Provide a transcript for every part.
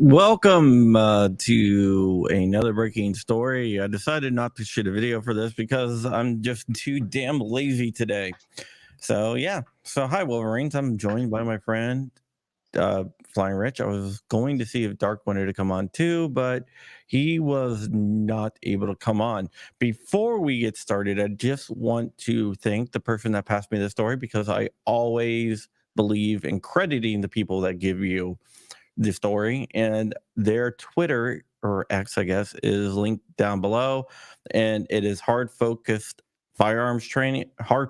Welcome to another breaking story. I decided not to shoot a video for this because I'm just too damn lazy today. So yeah. So hi Wolverines. I'm joined by my friend Flying Rich. I was going to see if Dark wanted to come on too, but he was not able to come on. Before we get started, I just want to thank the person that passed me the story, because I always believe in crediting the people that give you the story, and their Twitter, or X, I guess, is linked down below, and it is hard focused firearms training out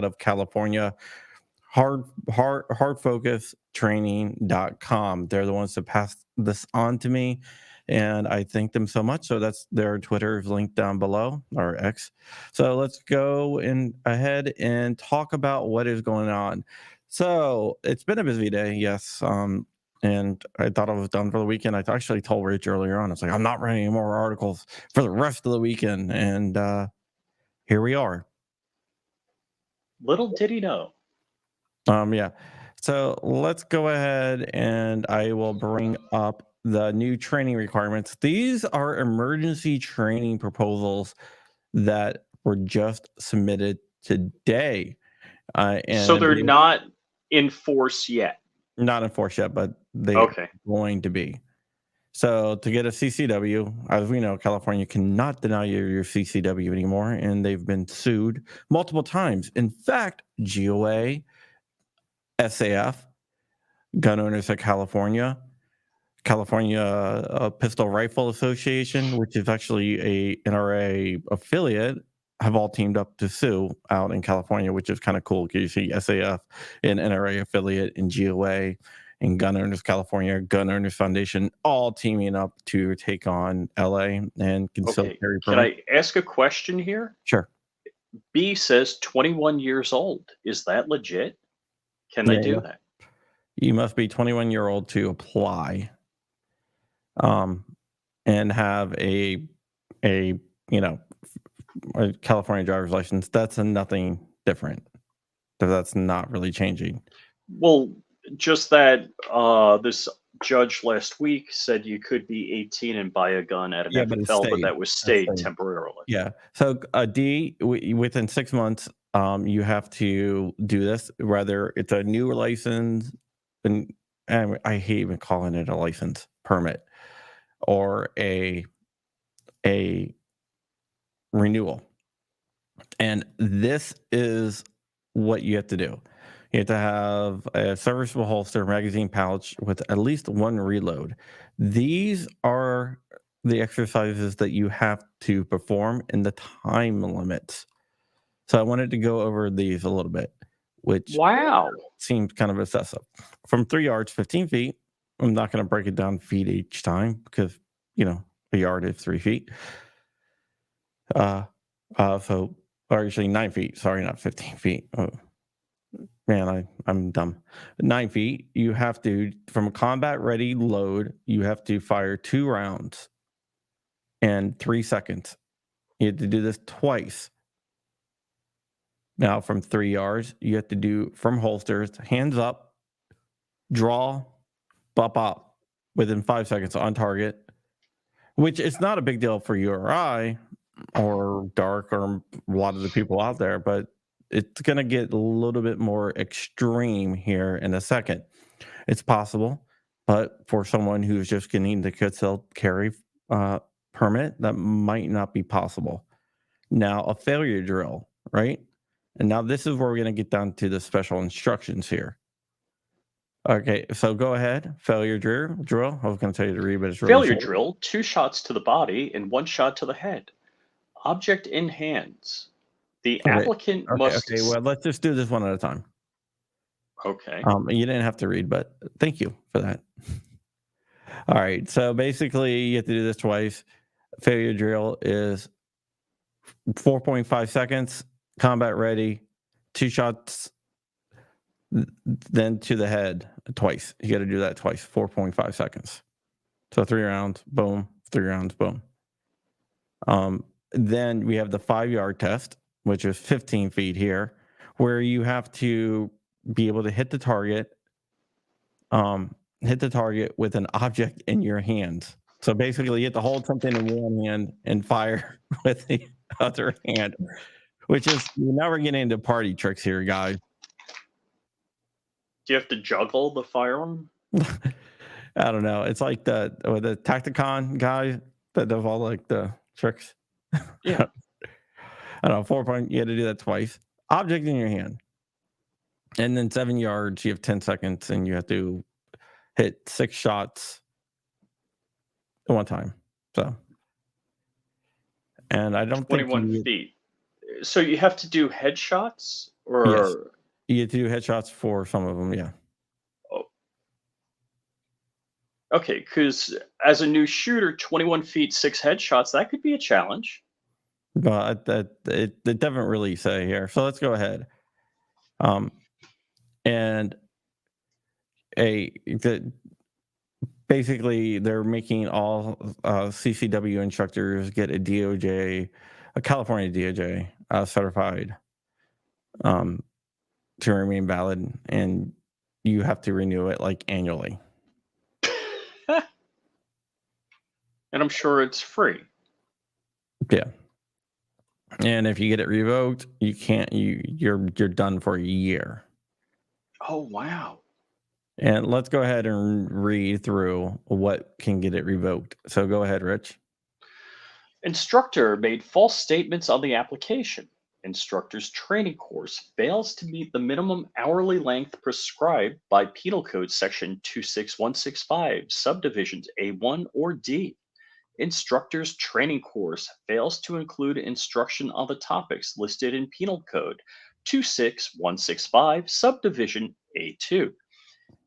of California. Hardfocustraining.com. They're the ones that passed this on to me, and I thank them so much. So that's their Twitter is linked down below, or X. So let's go ahead and talk about what is going on. So it's been a busy day, yes. And I thought I was done for the weekend. I actually told Rich earlier on, it's like, I'm not writing any more articles for the rest of the weekend. And here we are. Little did he know. Yeah. So let's go ahead and I will bring up the new training requirements. These are emergency training proposals that were just submitted today. And so they're not in force yet? Not in force yet, but they are going to be. So to get a CCW, as we know, California cannot deny your CCW anymore, and they've been sued multiple times. In fact, GOA, SAF, Gun Owners of California Pistol Rifle Association, which is actually a NRA affiliate, have all teamed up to sue out in California, which is kind of cool, because you see SAF, an NRA affiliate, and GOA and Gun Owners California, Gun Owners Foundation, all teaming up to take on LA and can still carry. Can I ask a question here? Sure. B says 21 years old. Is that legit? Can they do that? You must be 21 years old to apply, and have a California driver's license. That's nothing different. That's not really changing. Well, just that this judge last week said you could be 18 and buy a gun at an FFL, but that was stayed temporarily. Yeah. So within 6 months, you have to do this, whether it's a new license, and I hate even calling it a license, permit, or a renewal. And this is what you have to do. You have to have a serviceable holster, magazine pouch with at least one reload. These are the exercises that you have to perform in the time limits. So I wanted to go over these a little bit, which seems kind of excessive. From 3 yards, 15 feet. I'm not going to break it down feet each time, because, a yard is 3 feet. Or actually 9 feet. Sorry, not 15 feet. Oh, man, I'm dumb. 9 feet. You have to, from a combat ready load, you have to fire 2 rounds in 3 seconds. You have to do this twice. Now, from 3 yards, you have to do from holsters, hands up, draw, bop up within 5 seconds on target, which is not a big deal for you or I or Dark or a lot of the people out there, but it's going to get a little bit more extreme here in a second. It's possible, but for someone who's just getting the concealed carry permit, that might not be possible. Now, a failure drill, right? And now this is where we're going to get down to the special instructions here. Okay, so go ahead. Failure drill. I was going to tell you to read, but it's really Failure short. drill, 2 shots to the body and 1 shot to the head. Object in hands. The Okay, applicant okay, must. okay. Well, let's just do this one at a time. Okay. You didn't have to read, but thank you for that. All right, so basically, you have to do this twice. Failure drill is 4.5 seconds, combat ready, 2 shots, then to the head twice. You got to do that twice, 4.5 seconds. So 3 rounds, boom, 3 rounds, boom. Then we have the 5-yard test, which is 15 feet here, where you have to be able to hit the target with an object in your hands. So basically, you have to hold something in one hand and fire with the other hand, which is, you're never getting into party tricks here, guys. Do you have to juggle the firearm? I don't know. It's like the Tacticon guy that does all like the tricks. Yeah. I don't know. 4 point. You had to do that twice. Object in your hand, and then 7 yards. You have 10 seconds, and you have to hit 6 shots at one time. So, and I don't think 21 feet. So you have to do headshots, or yes, you have to do headshots for some of them. Yeah. Okay, because as a new shooter, 21 feet, 6 headshots, that could be a challenge. But it doesn't really say here. So let's go ahead. And basically they're making all CCW instructors get a DOJ, a California DOJ certified to remain valid, and you have to renew it like annually. And I'm sure it's free. Yeah. And if you get it revoked, you can't. You're done for a year. Oh wow! And let's go ahead and read through what can get it revoked. So go ahead, Rich. Instructor made false statements on the application. Instructor's training course fails to meet the minimum hourly length prescribed by Penal Code Section 26165, subdivisions A1 or D. Instructor's training course fails to include instruction on the topics listed in Penal Code 26165, subdivision A2.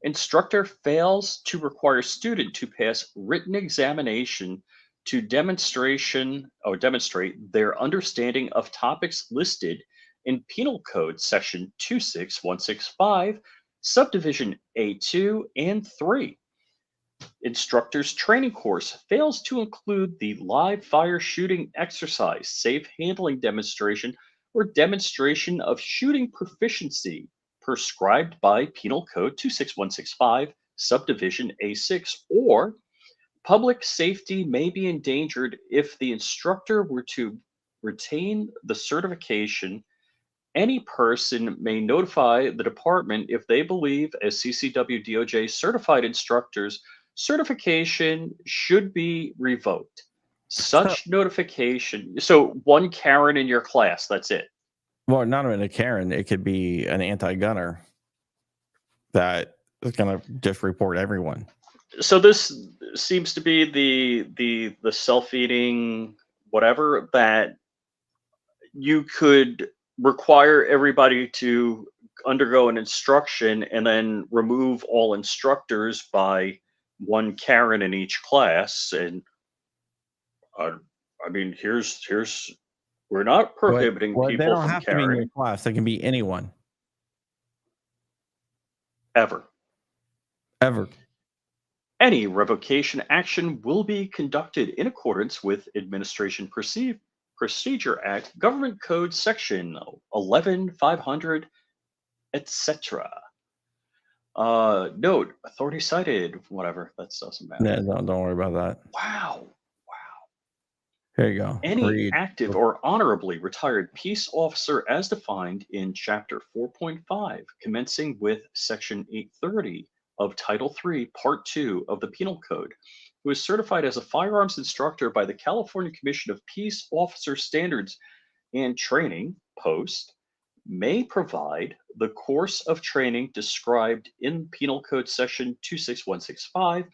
Instructor fails to require student to pass written examination to demonstrate their understanding of topics listed in Penal Code Section 26165, subdivision A2 and 3. Instructor's training course fails to include the live fire shooting exercise, safe handling demonstration, or demonstration of shooting proficiency prescribed by Penal Code 26165, subdivision A6, or public safety may be endangered if the instructor were to retain the certification. Any person may notify the department if they believe a CCW DOJ certified instructor's certification should be revoked. Such notification. So one Karen in your class, that's it. Well, not even a Karen. It could be an anti-gunner that is going to just report everyone. So this seems to be the self-eating whatever that you could require everybody to undergo an instruction and then remove all instructors by one Karen in each class. And I mean, here's we're not prohibiting Well, they people don't from have to be in your carrying class. They can be anyone. ever. Ever. Any revocation action will be conducted in accordance with Administration Procedure Act, Government Code Section 11500, etc. Note, authority cited, whatever. That doesn't matter. Yeah, don't worry about that. Wow. Here you go. Any Read. active or honorably retired peace officer as defined in Chapter 4.5, commencing with Section 830 of Title 3, Part 2 of the Penal Code, who is certified as a firearms instructor by the California Commission of Peace Officer Standards and Training, POST, may provide the course of training described in Penal Code Section 26165.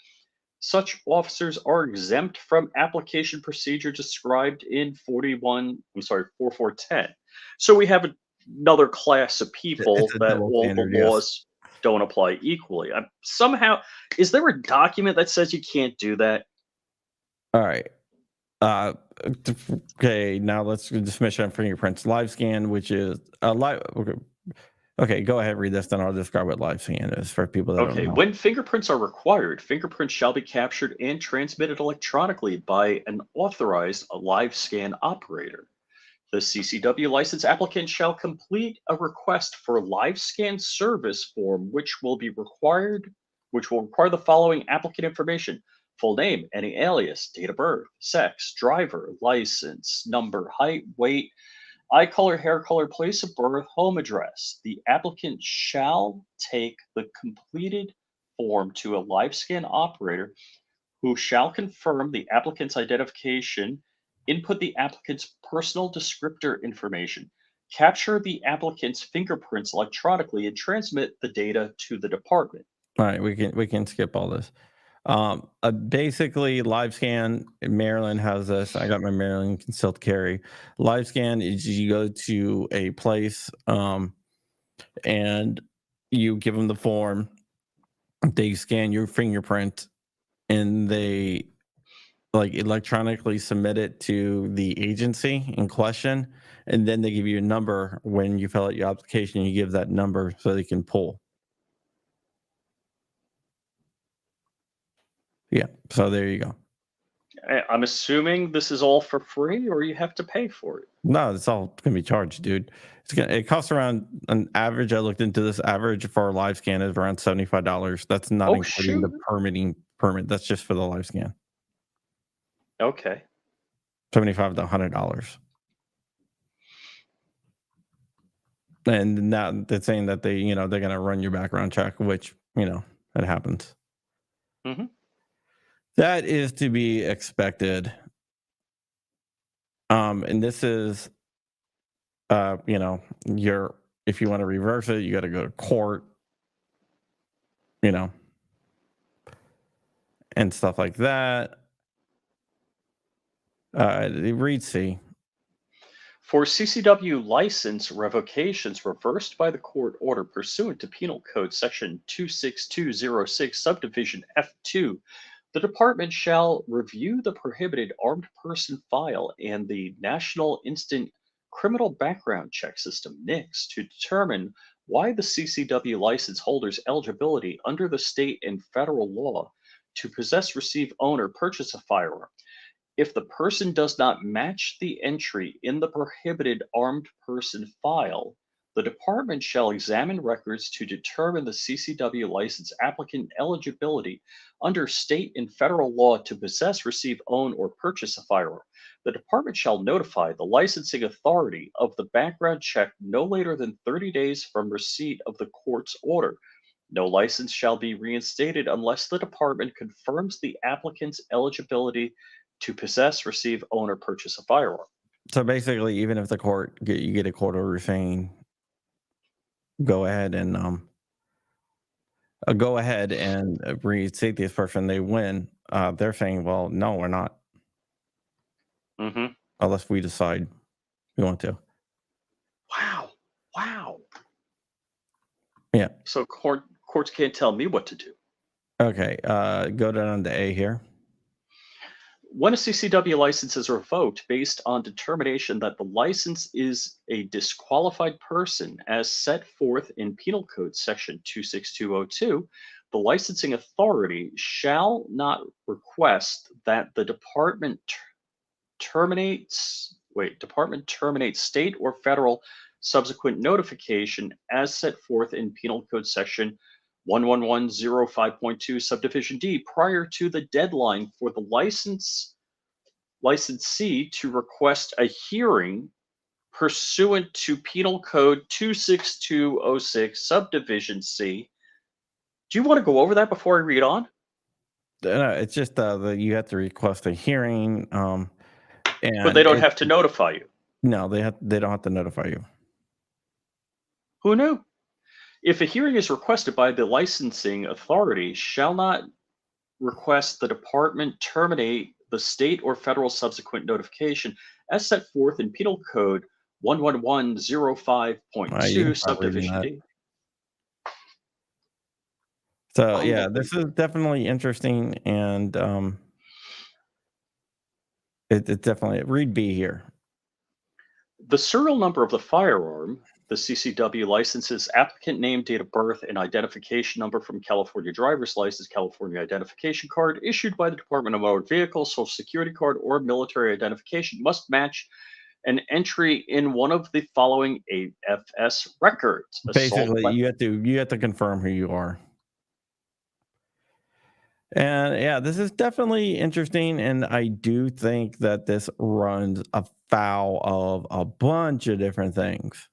Such officers are exempt from application procedure described in 4410. So we have another class of It's people a that double all the standard, yes. laws don't apply equally. Somehow, is there a document that says you can't do that? All right. Uh, okay, now let's dismiss on fingerprints. Live scan, which is a live. Okay, go ahead, read this, then I'll describe what live scan is for people that don't Okay, know. when fingerprints are required, fingerprints shall be captured and transmitted electronically by an authorized live scan operator. The CCW license applicant shall complete a request for live scan service form, which will require the following applicant information: full name, any alias, date of birth, sex, driver, license, number, height, weight, eye color, hair color, place of birth, home address. The applicant shall take the completed form to a live scan operator who shall confirm the applicant's identification, input the applicant's personal descriptor information, capture the applicant's fingerprints electronically, and transmit the data to the department. All right, we can skip all this. Basically, live scan in Maryland has this. I got my Maryland concealed carry. Live scan is you go to a place, and you give them the form. They scan your fingerprint, and they like electronically submit it to the agency in question, and then they give you a number when you fill out your application. You give that number so they can pull. Yeah. So there you go. I'm assuming this is all for free or you have to pay for it. No, it's all gonna be charged, dude. It costs around an average. I looked into this average for a live scan is around $75. That's not Oh, including the shoot. permitting permit. That's just for the live scan. Okay. 75 to $100. And now they're saying that they're gonna run your background check, which it happens. Hmm. That is to be expected. And this is your if you want to reverse it, you got to go to court, you know, and stuff like that. Read C. For CCW license revocations reversed by the court order pursuant to Penal Code Section 26206, Subdivision F2, the Department shall review the prohibited armed person file and the National Instant Criminal Background Check System, NICS, to determine why the CCW license holder's eligibility under the state and federal law to possess, receive, own, or purchase a firearm. If the person does not match the entry in the prohibited armed person file, the department shall examine records to determine the CCW license applicant eligibility under state and federal law to possess, receive, own, or purchase a firearm. The department shall notify the licensing authority of the background check no later than 30 days from receipt of the court's order. No license shall be reinstated unless the department confirms the applicant's eligibility to possess, receive, own, or purchase a firearm. So basically, even if you get a court order saying go ahead and reinstate this person, they win. They're saying, well, no, we're not, Hmm. unless we decide we want to. Wow. Wow. Yeah. So courts can't tell me what to do. Okay. Go down to A here. When a CCW license is revoked based on determination that the license is a disqualified person as set forth in Penal Code Section 26202, the licensing authority shall not request that the department terminates state or federal subsequent notification as set forth in Penal Code Section 11105.2 subdivision D prior to the deadline for the licensee to request a hearing pursuant to Penal Code 26206, Subdivision C. Do you want to go over that before I read on? No, it's just that you have to request a hearing, But they and don't it have to notify you. no, they don't have to notify you. Who knew? If a hearing is requested by the licensing authority, shall not request the department terminate the state or federal subsequent notification as set forth in Penal Code You 11105.2, can start reading Subdivision that. D. So yeah, this is Unbelievable. definitely interesting, and it definitely read B here. The serial number of the firearm, the CCW licenses, applicant name, date of birth, and identification number from California driver's license, California identification card issued by the Department of Motor Vehicles, Social Security card, or military identification must match an entry in one of the following AFS records: assault Basically, weapon. you have to confirm who you are. And yeah, this is definitely interesting, and I do think that this runs afoul of a bunch of different things.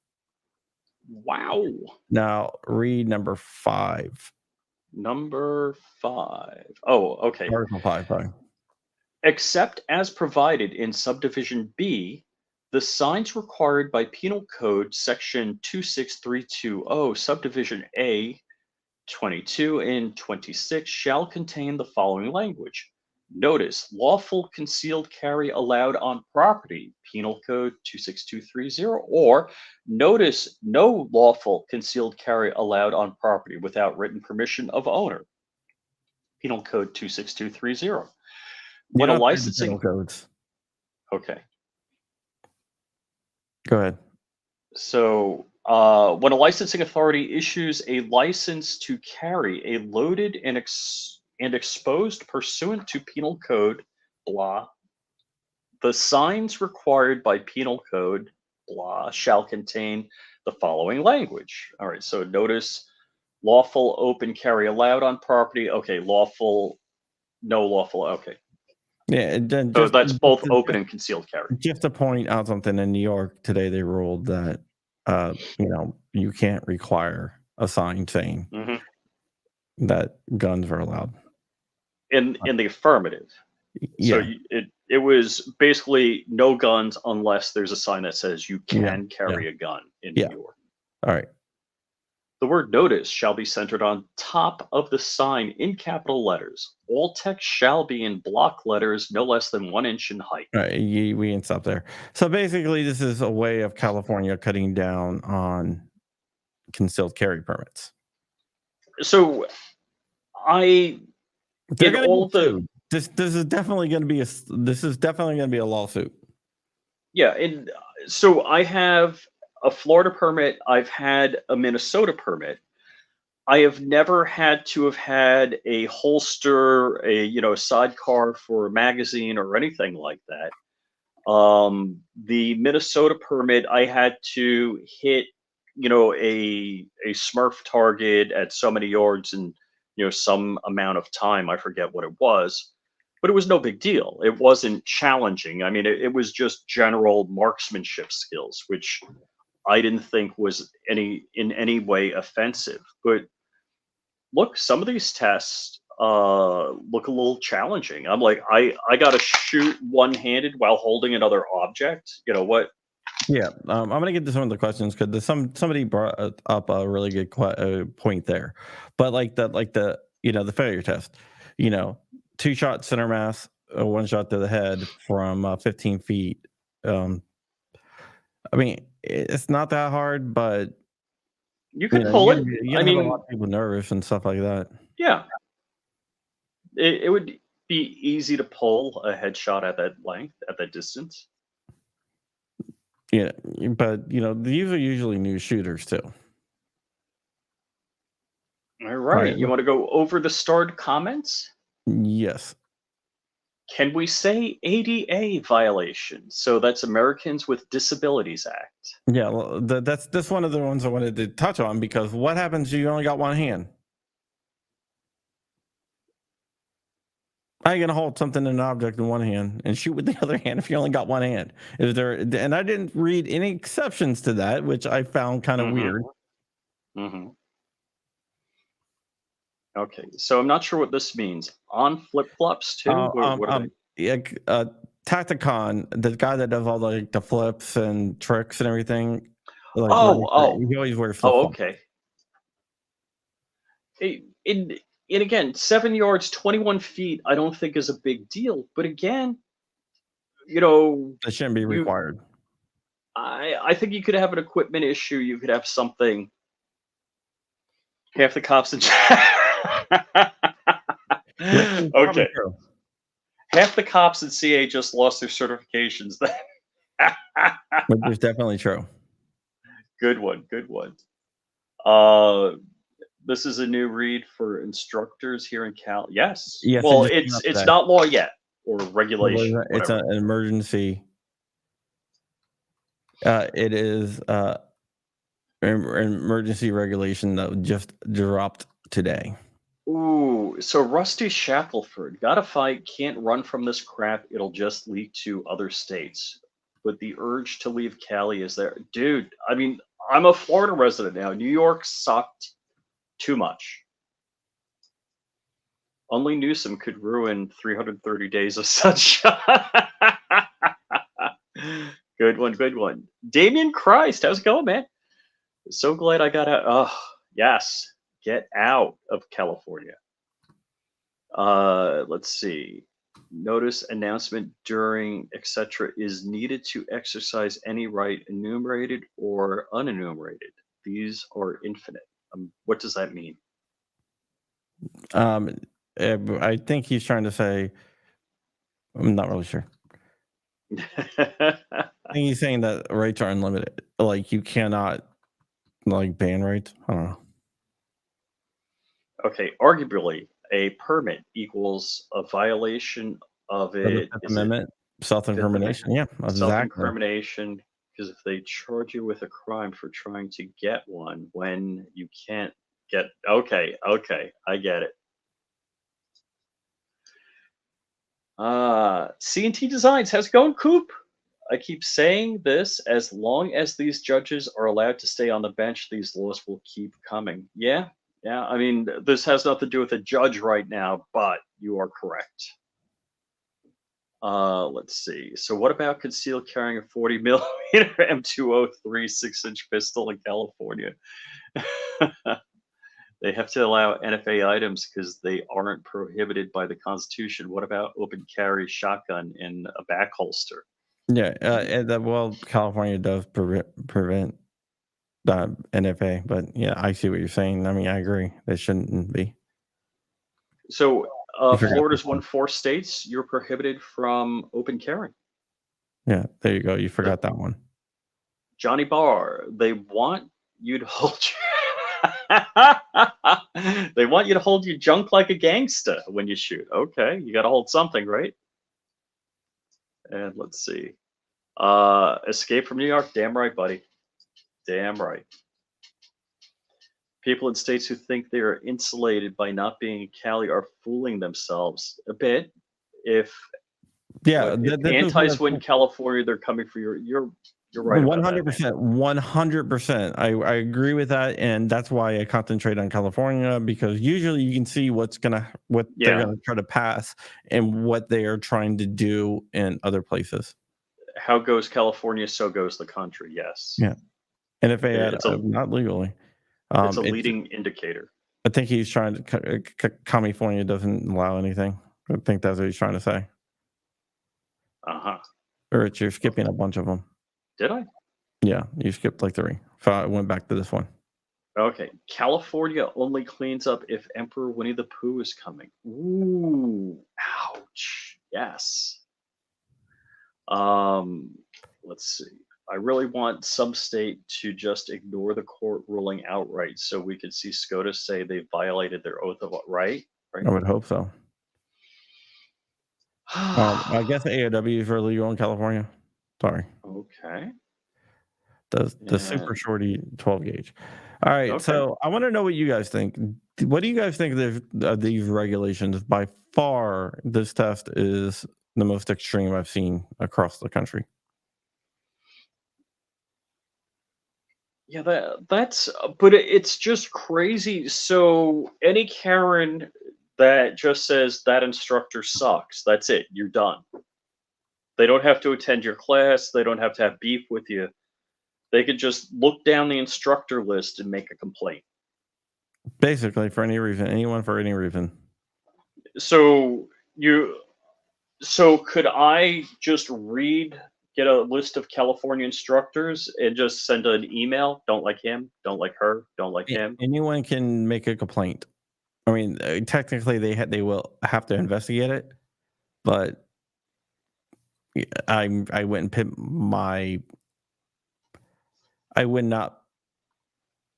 Wow. Now, read number 5. Number 5. Oh, okay. Article 5, sorry. Except as provided in subdivision B, the signs required by Penal Code section 26320, subdivision A 22 and 26 shall contain the following language. Notice, lawful concealed carry allowed on property, Penal Code 26230, or notice, no lawful concealed carry allowed on property without written permission of owner, Penal Code 26230. You When a don't have to read the penal licensing, codes. okay, Go ahead. so when a licensing authority issues a license to carry a loaded and exposed pursuant to penal code, blah, the signs required by penal code, blah, shall contain the following language. All right, so notice lawful open carry allowed on property. Okay, lawful, no lawful. Okay, Yeah, and then so that's both open and concealed carry. just to point out something, in New York today, they ruled that, you can't require a sign saying Hmm. that guns are allowed. In the affirmative. So Yeah, it was basically no guns unless there's a sign that says you yeah, can yeah, carry a gun in New yeah. York. All right. The word notice shall be centered on top of the sign in capital letters. All text shall be in block letters no less than 1 inch in height. All right, we can stop there. So basically, this is a way of California cutting down on concealed carry permits. So I, They're in going to all get the, sued. This is definitely going to be a lawsuit. yeah, and so I have a Florida permit, I've had a Minnesota permit. I have never had to have had a holster, a sidecar for a magazine or anything like that. The Minnesota permit, I had to hit, a Smurf target at so many yards and some amount of time. I forget what it was, but it was no big deal. It wasn't challenging. I mean, it was just general marksmanship skills, which I didn't think was in any way offensive. But look, some of these tests look a little challenging. I'm like, I got to shoot one-handed while holding another object. You know what? Yeah, I'm going to get to some of the questions because somebody brought up a really good point there, but the failure test, 2 shot center mass, 1 shot to the head from 15 feet. Um, I mean, it's not that hard, but You could pull it. you're I gonna have a lot mean, of people nervous and stuff like that. yeah, it would be easy to pull a headshot at that length, at that distance. Yeah, but these are usually new shooters too. All All right, right. you want to go over the starred comments? Yes. Can we say ADA violation? So that's Americans with Disabilities Act. Yeah. Well, that's one of the ones I wanted to touch on because what happens if you only got one hand? How you gonna hold something, an object in one hand and shoot with the other hand if you only got one hand? Is there? And I didn't read any exceptions to that, which I found kind of Mhm, weird. mhm. Okay, so I'm not sure what this means. On flip-flops too? Uh, um, What are they? um, yeah, Tacticon, the guy that does all the flips and tricks and everything, like where Oh, oh, he always wears flip oh, flops. okay. In and again, 7 yards, 21 feet, I don't think is a big deal, but again, you know, That shouldn't be you required. I think you could have an equipment issue, you could have something half the cops in Which is probably Okay, true. half the cops in CA just lost their certifications then. Which is definitely true. Good one, good one. Uh, this is a new read for instructors here in Cal. Yes. Yes, it Well, just came out it's today. not law yet or What is regulation, it? It's whatever. an emergency. It is emergency regulation that just dropped today. Ooh, so Rusty Shackelford, gotta fight, can't run from this crap. It'll just leak to other states. But the urge to leave Cali is there. Dude, I mean, I'm a Florida resident now. New York sucked too much. Only Newsom could ruin 330 days of sunshine. Good one, good one. Damien Christ, how's it going, man? So glad I got out. Oh, yes. Get out of California. Let's see. Notice announcement during etc. is needed to exercise any right enumerated or unenumerated. These are infinite. What does that mean? Um, I think he's trying to say. I'm not really sure. I think he's saying that rates are unlimited. Like you cannot like ban rates. I don't know. Okay, arguably, a permit equals a violation of For the it. Fifth Is it Amendment, Fifth Amendment? self-incrimination. Yeah, exactly. Self-incrimination, because if they charge you with a crime for trying to get one when you can't get okay, okay, I get it. C&T Designs, how's it going, Coop? I keep saying this, as long as these judges are allowed to stay on the bench, these laws will keep coming. Yeah, yeah. I mean, this has nothing to do with a judge right now, but you are correct. Let's see. So, what about concealed carrying a 40 millimeter M203 6-inch pistol in California? They have to allow NFA items because they aren't prohibited by the Constitution. What about open carry shotgun in a back holster? Yeah, Mm. and well, California does prevent NFA, but yeah, I see what you're saying. I mean, I agree. They shouldn't be. So, You forgot this Florida's one one. of 4 states you're prohibited from open carry. Yeah, there you go. You The forgot that one. Johnny Barr, they want you to hold they want you to hold your junk like a gangsta when you shoot. Okay, you gotta hold something, right? And let's see. Escape from New York. Damn right, buddy. Damn right. People in states who think they are insulated by not being in Cali are fooling themselves a bit. If Yeah, if this is antis win California, they're coming for you're right about that, man. 100%, 100%. I agree with that, and that's why I concentrate on California because usually you can see what they're Yeah. gonna try to pass and what they are trying to do in other places. How goes California, so goes the country. Yes. Yeah, and if they had It's a not legally, it's leading indicator. I think he's trying to California doesn't allow anything. I think that's what he's trying to say, Uh-huh. or you're skipping a bunch of them. Did I? Yeah, you skipped like 3, so I went back to this one. Okay. California only cleans up if Emperor Winnie the Pooh is coming. Ooh, ouch. Yes. Um, let's see. I really want some state to just ignore the court ruling outright so we could see SCOTUS say they violated their oath of right. I Right. would hope so. I guess AOWs are illegal in California. Sorry. Okay. The And super shorty 12 gauge. All right, Okay. so I want to know what you guys think. What do you guys think of these regulations? By far, this test is the most extreme I've seen across the country. Yeah, but it's just crazy. So any Karen that just says that instructor sucks, that's it. You're done. They don't have to attend your class. They don't have to have beef with you. They could just look down the instructor list and make a complaint. Basically, for any reason, anyone for any reason. So you so could I just get a list of California instructors and just send an email? Don't like him, don't like her, don't like him. Anyone can make a complaint. I mean, technically, they will have to investigate it, but I wouldn't pit my I would not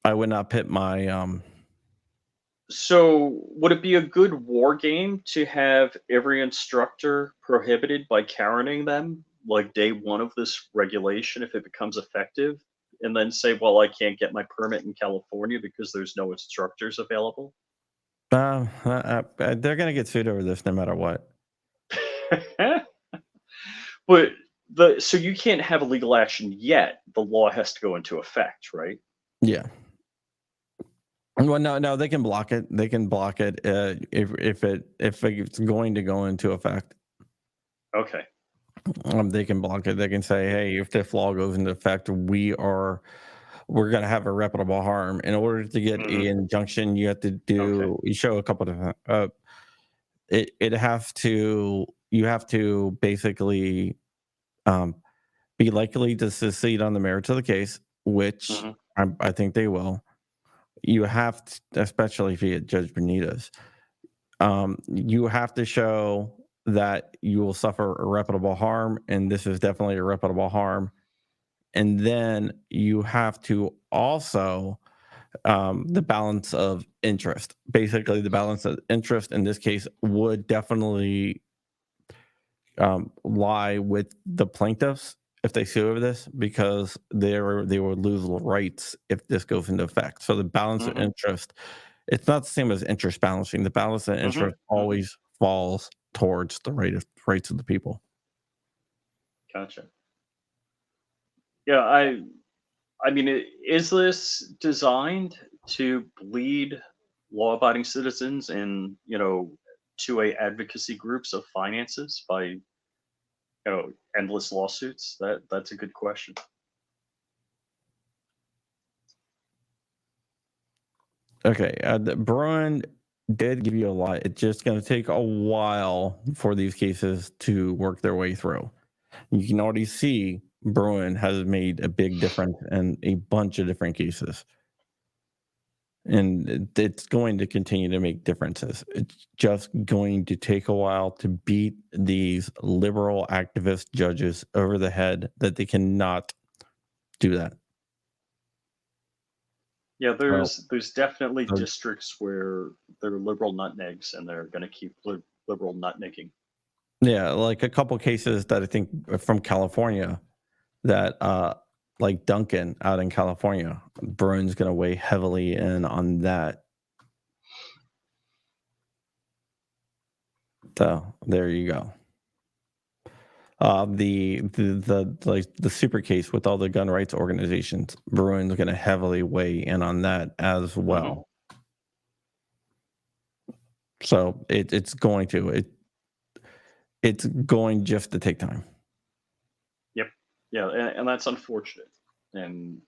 I would not pit my So, would it be a good war game to have every instructor prohibited by Karening them, like day one of this regulation, if it becomes effective, and then say, well, I can't get my permit in California because there's no instructors available? they're gonna get sued over this no matter what. But so you can't have a legal action yet. The law has to go into effect, right? Yeah. Well, no, they can block it. They can block it if it's going to go into effect. Okay. They can block it. They can say, "Hey, if this law goes into effect, we're going to have irreparable harm. In order to get an Hmm. injunction, Okay. you show a couple different. It has to you have to basically um, be likely to succeed on the merits of the case, which Hmm. I think they will. You have to, especially if you get Judge Benitez. You have to show that you will suffer irreparable harm, and this is definitely irreparable harm. And then you have to also the balance of interest. Basically, the balance of interest in this case would definitely lie with the plaintiffs if they sue over this because they will lose rights if this goes into effect. So the balance of Hmm. interest, it's not the same as interest balancing. The balance of Hmm. interest Hmm. always falls towards the rights of the people. Gotcha. Yeah, I mean, is this designed to bleed law-abiding citizens and 2A advocacy groups of finances by endless lawsuits? That's a good question. Okay, Bruin did give you a lot. It's just going to take a while for these cases to work their way through. You can already see Bruin has made a big difference in a bunch of different cases. And it's going to continue to make differences. It's just going to take a while to beat these liberal activist judges over the head that they cannot do that. Yeah, So, there's definitely so districts where they're liberal nutmegs and they're going to keep liberal nutmegging. yeah, like a couple cases that I think from California that like Duncan out in California, Bruin's going to weigh heavily in on that. So there you go. The super case with all the gun rights organizations, Bruin's going to heavily weigh in on that as Hmm. well. So it's going just to take time. Yep. Yeah, and that's unfortunate. And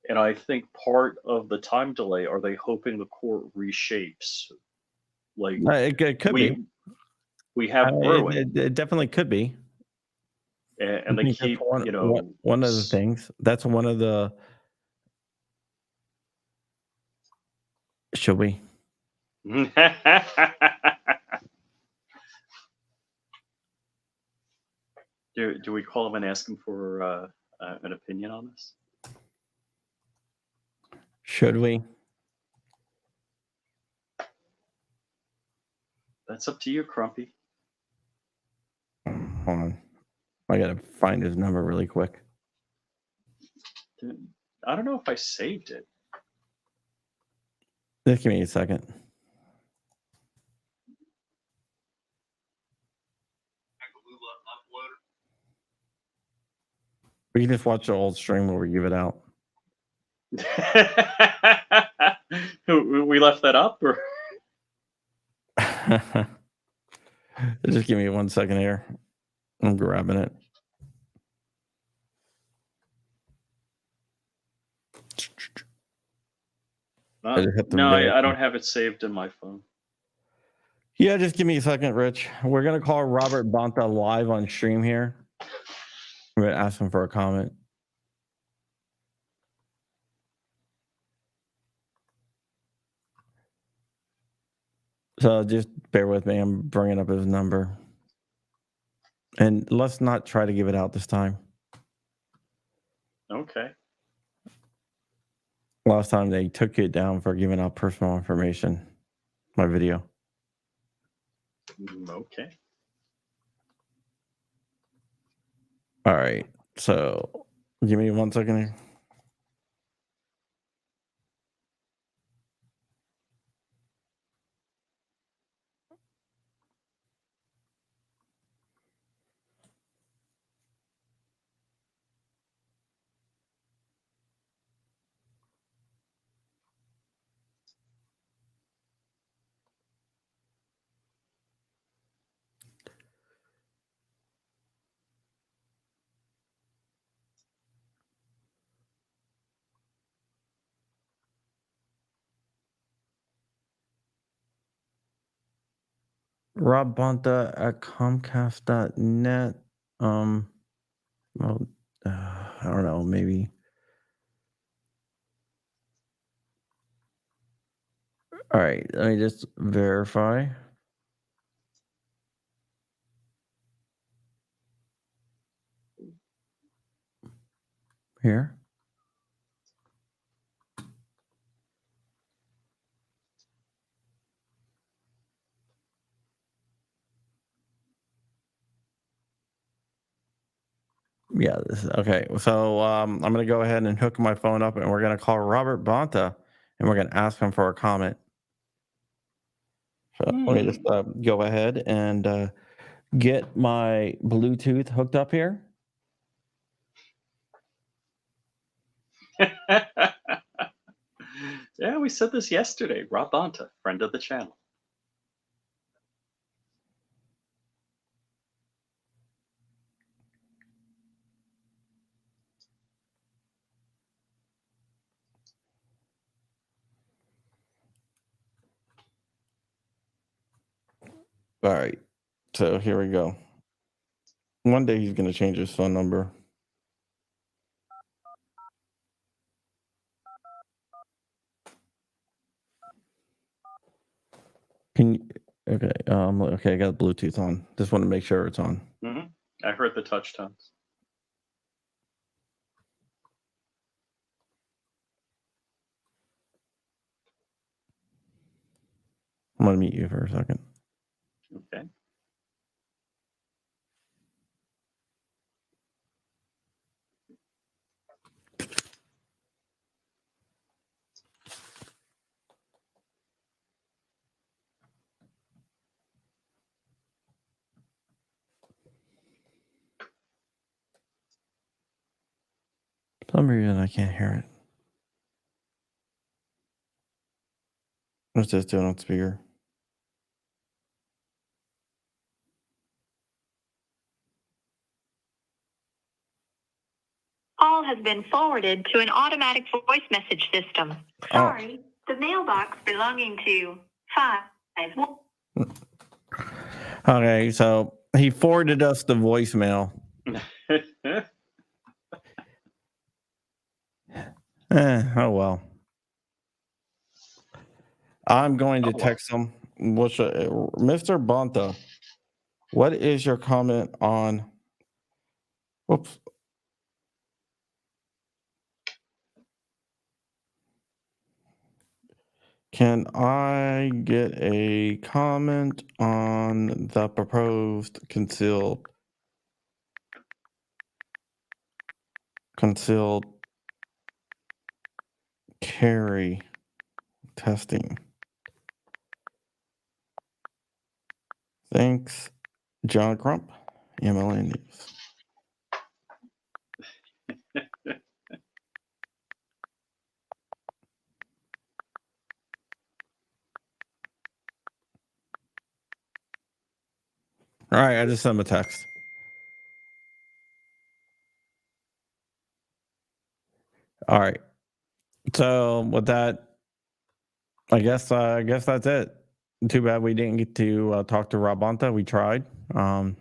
and I think part of the time delay, are they hoping the court reshapes? Like It could be. we we have Bruin, It definitely could be. I and they think that's keep one of the things. That's one of the. Should we? do we call him and ask him for an opinion on this? Should we? That's up to you, Crumpy. Hold on. I gotta find his number really quick. I don't know if I saved it. Just give me a second. We can just watch the old stream where we give it out. We left that up, or Just give me 1 second here. I'm grabbing it. I just hit the no, video. I don't have it saved in my phone. Yeah, just give me a second, Rich. We're gonna call Robert Bonta live on stream here. We're gonna ask him for a comment. So just bear with me. I'm bringing up his number. And let's not try to give it out this time. Okay. Last time they took it down for giving out personal information. My video. Okay. All right. So give me 1 second here. Rob Bonta at Comcast.net. Well, I don't know, maybe. All right, let me just verify. Here. Yeah, this is okay. So I'm gonna go ahead and hook my phone up and we're gonna call Robert Bonta and we're gonna ask him for a comment. So let me just go ahead and get my Bluetooth hooked up here. Yeah, we said this yesterday. Rob Bonta, friend of the channel. All right. So here we go. One day he's gonna change his phone number. Can you, okay, okay, I got Bluetooth on. Just want to make sure it's on. I heard the touch tones. I'm gonna mute you for a second. Okay. For some reason I can't hear it. What's this doing on speaker? Call has been forwarded to an automatic voice message system. Sorry, the mailbox belonging to 5. Okay, so he forwarded us the voicemail. Oh well. I'm going to text him. Mr. Bonta, what is your comment on? Whoops. Can I get a comment on the proposed concealed carry testing. Thanks, John Crump, MLA News. All right, I just sent him a text. All right. So with that, I guess that's it. Too bad we didn't get to talk to Rabanta. We tried. But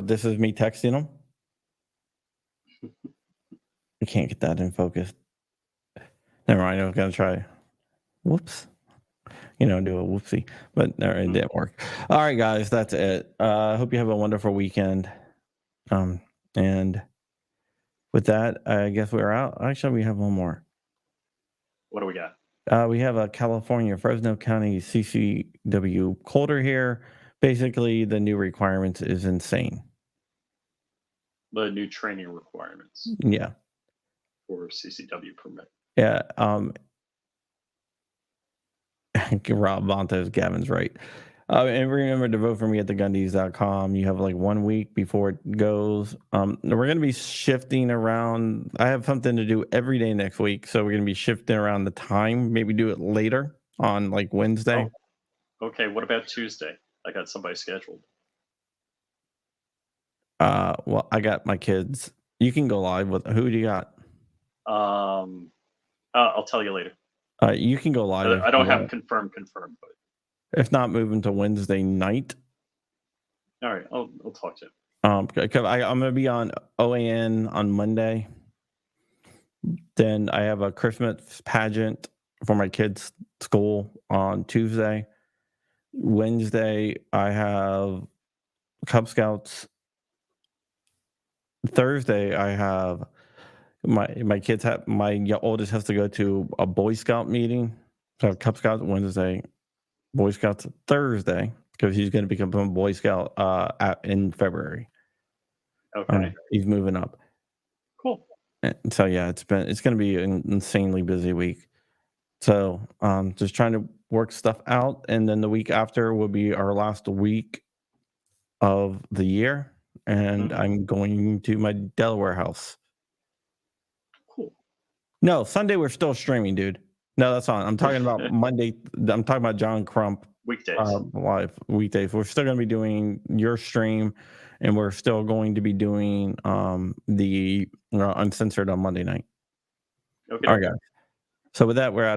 this is me texting him. I can't get that in focus. Never mind. I was gonna try. Whoops. Do a whoopsie, but no, it didn't work. All right, guys, that's it. I hope you have a wonderful weekend. And with that, I guess we're out. Actually, we have one more. What do we got? We have a California, Fresno County CCW colder here. Basically, the new requirements is insane. The new training requirements. Yeah. For CCW permit. Yeah. Rob Bontes, Gavin's right. And remember to vote for me at thegundys.com. You have like 1 week before it goes. We're going to be shifting around. I have something to do every day next week. So we're going to be shifting around the time. Maybe do it later on like Wednesday. Oh, okay. What about Tuesday? I got somebody scheduled. Well, I got my kids. You can go live with who do you got? I'll tell you later. You can go live. I don't have confirmed, but if not, moving to Wednesday night. All right, I'll talk to him. Because I'm gonna be on OAN on Monday. Then I have a Christmas pageant for my kids' school on Tuesday. Wednesday I have Cub Scouts. Thursday I have my kids have my oldest has to go to a Boy Scout meeting. So Cub Scouts Wednesday, Boy Scouts Thursday because he's going to become a Boy Scout in February. Okay, he's moving up. Cool. And so yeah, it's going to be an insanely busy week. So just trying to work stuff out, and then the week after will be our last week of the year, and I'm going to my Delaware house. Cool. No, Sunday we're still streaming, dude. No, that's on. I'm talking about Monday. I'm talking about John Crump weekdays. Live weekdays. We're still going to be doing your stream, and we're still going to be doing the uncensored on Monday night. Okay. All right, guys. So with that, we're out.